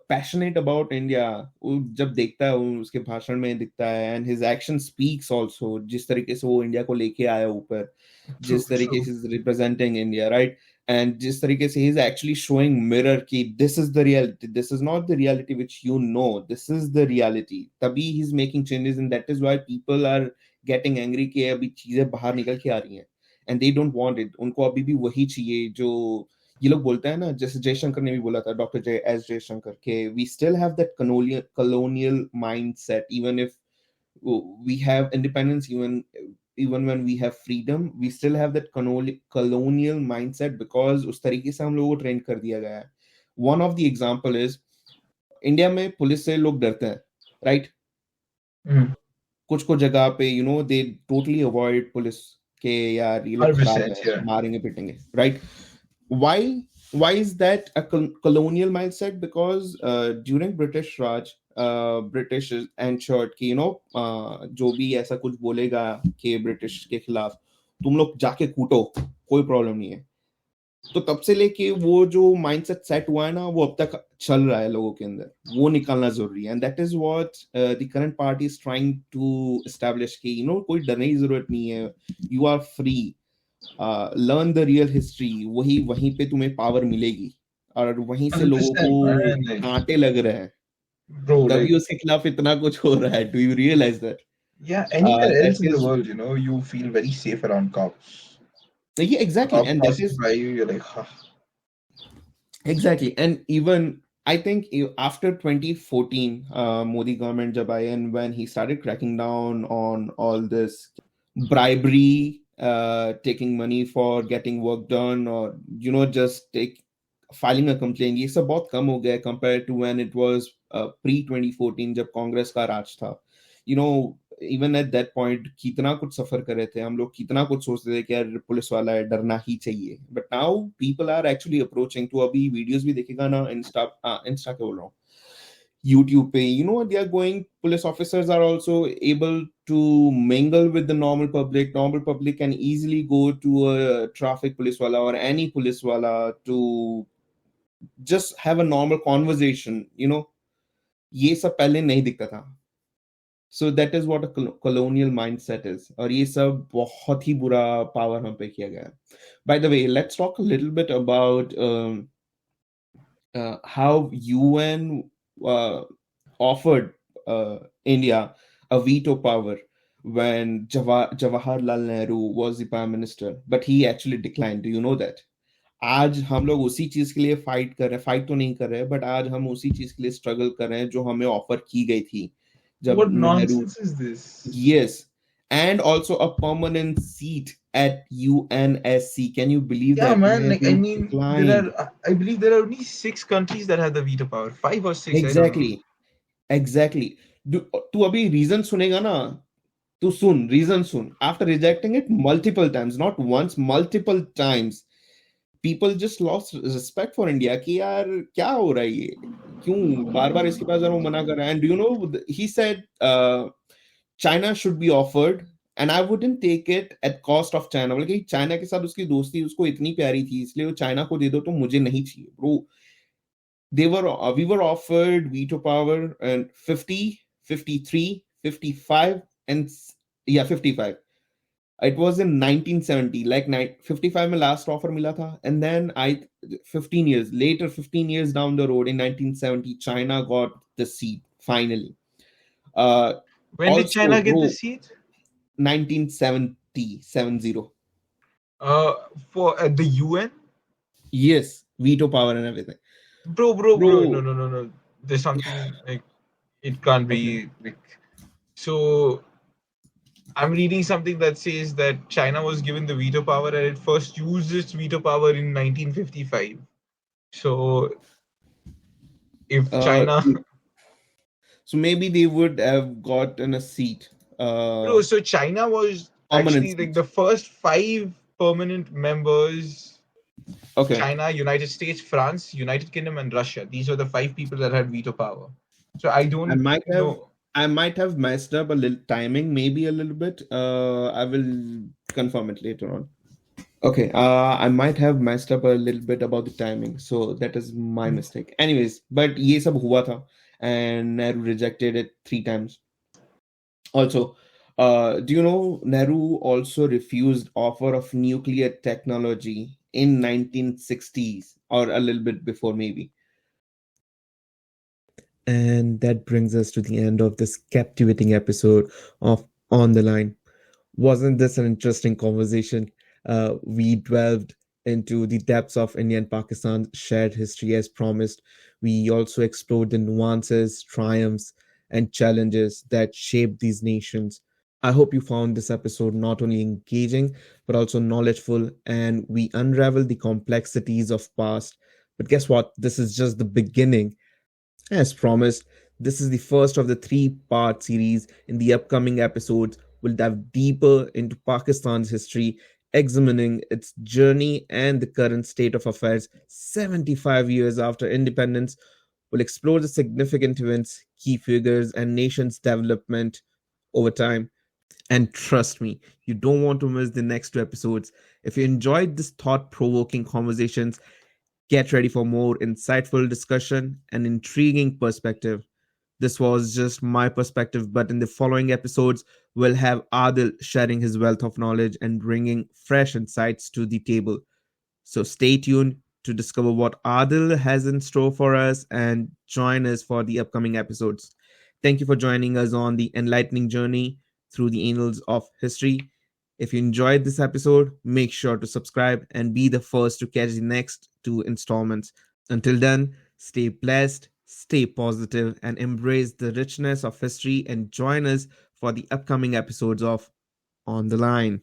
passionate about India. वो जब देखता है वो उसके भाषण में दिखता है, and his action speaks also, जिस तरीके से वो इंडिया को लेके आया ऊपर, True, जिस तरीके true. से रिप्रेजेंटिंग इंडिया, राइट, एंड जिस तरीके से he is actually showing mirror कि this is the reality, this is not the reality which you know, this is the reality. तभी he is making changes and that is why people are getting angry कि अभी चीजें बाहर निकल के आ रही हैं and they don't want it. उनको अभी भी वही चाहिए जो ये लोग बोलते हैं ना, जैसे जयशंकर ने भी बोला था, डॉक्टर जयशंकर के we still have that colonial mindset even if we have independence, even when we have freedom, we still have that colonial mindset because उस तरीके से हम लोगों को ट्रेन कर दिया गया है। one of the example is India में पुलिस से लोग डरते हैं, राइट? कुछ जगह पे दे टोटली अवॉइड पुलिस के, यार ये लोग खराब 100%, है, yeah. मारेंगे पीटेंगे, right? why is that a colonial mindset? Because during British Raj, British ensured कि जो भी ऐसा कुछ बोलेगा कि ब्रिटिश के खिलाफ, तुम लोग जाके कूटो, कोई प्रॉब्लम नहीं है। तो तब से लेके वो जो माइंडसेट सेट हुआ है ना, वो अब तक चल रहा है लोगों के अंदर, वो निकालना जरूरी है। And that is what the current party is trying to establish कि कोई डरने की जरूरत नहीं है, you are free, learn the real history, वहीं पे तुम्हें पावर मिलेगी, और वहीं से लोगों 100%, को man. Like, कांटे लग रहे हैं, bro, like, तभी उसके खिलाफ इतना कुछ हो रहा है। Do you realize that? yeah, anywhere that else in the is, world, you feel very safe around cops. yeah, exactly, Cops and that passing is by you, you're like, huh. exactly. And even I think after 2014, Modi government jab aaye, and when he started cracking down on all this bribery, taking money for getting work done, or just filing a complaint, ये सब बहुत कम हो गया compared to when it was pre 2014 जब कांग्रेस का राज था। Even at that point कितना कुछ सफर कर रहे थे हम लोग, कितना कुछ सोचते थे कि यार पुलिस वाला है, डरना ही चाहिए। But now people are actually approaching to, अभी वीडियोस भी देखेगा ना, इंस्टा के बोल रहा हूँ, YouTube पे, they are going, police officers are also able to mingle with the normal public. Normal public can easily go to a traffic police wala or any police wala to just have a normal conversation, ये सब पहले नहीं दिखता था। So that is what a colonial mindset is, और ये सब बहुत ही बुरा पावर हम पे किया गया है। By the way, let's talk a little bit about how UN offered India a veto power when Jawaharlal Nehru was the prime minister, but he actually declined. Do you know that? आज हम लोग उसी चीज के लिए fight कर रहे हैं, फाइट तो नहीं कर रहे, बट आज हम उसी चीज के लिए स्ट्रगल कर रहे हैं जो हमें ऑफर की गई थी जब What Nehru. nonsense is this? Yes, and also a permanent seat at UNSC. Can you believe Yeah, that man. Like, I Nehru mean, declined? I believe there are only 6 countries that have the veto power. 5 or 6, I don't know. Exactly, exactly. तू अभी reason सुनेगा ना, तू सुन reason सुन। After rejecting it multiple times, not once, multiple times, people just lost respect for India कि यार क्या हो रहा है ये, क्यों बार बार इसके पास वो मना कर रहा है। And do you know, he said China should be offered and I wouldn't take it at cost of China, बल्कि चाइना के साथ उसकी दोस्ती उसको इतनी प्यारी थी इसलिए वो चाइना को दे दो तो मुझे नहीं चाहिए। Bro, we were offered veto power and 50, 53, 55, and yeah, 55. It was in 1970, like 55 में last offer मिला था, and then 15 years later, 15 years down the road in 1970, China got the seat finally. When did Also, China get the bro, seat? 1970, 70. For the UN? Yes, veto power and everything. Bro. No. There's something like it can't Okay. be like. So I'm reading something that says that China was given the veto power and it first used its veto power in 1955. So if Uh, China, So maybe they would have gotten a seat, No, so China was permanent actually like seat. the first five permanent members. Okay. China, United States, France, United Kingdom, and Russia. These were the five people that had veto power. So I I don't might have know. I might have messed up a little timing, maybe a little bit. I will confirm it later on. Okay, I might have messed up a little bit about the timing, so that is my mistake. Anyways, but ये सब हुआ था, and Nehru rejected it 3 times. Also, do you know Nehru also refused offer of nuclear technology in 1960s or a little bit before maybe. And that brings us to the end of this captivating episode of On the Line. Wasn't this an interesting conversation? We delved into the depths of India and Pakistan's shared history as promised. We also explored the nuances, triumphs, and challenges that shaped these nations. I hope you found this episode not only engaging, but also knowledgeful, and we unraveled the complexities of past. But guess what? This is just the beginning. As promised, this is the first of the three-part series. In the upcoming episodes, we'll dive deeper into Pakistan's history, examining its journey and the current state of affairs 75 years after independence. We'll explore the significant events, key figures, and nation's development over time. And trust me, you don't want to miss the next 2 episodes. If you enjoyed this thought provoking conversations, get ready for more insightful discussion and intriguing perspective. This was just my perspective, but in the following episodes, we'll have Aadil sharing his wealth of knowledge and bringing fresh insights to the table. So stay tuned to discover what Aadil has in store for us and join us for the upcoming episodes. Thank you for joining us on the enlightening journey through the annals of history. If you enjoyed this episode, make sure to subscribe and be the first to catch the next 2 installments. Until then, stay blessed, stay positive, and embrace the richness of history and join us for the upcoming episodes of On the Line.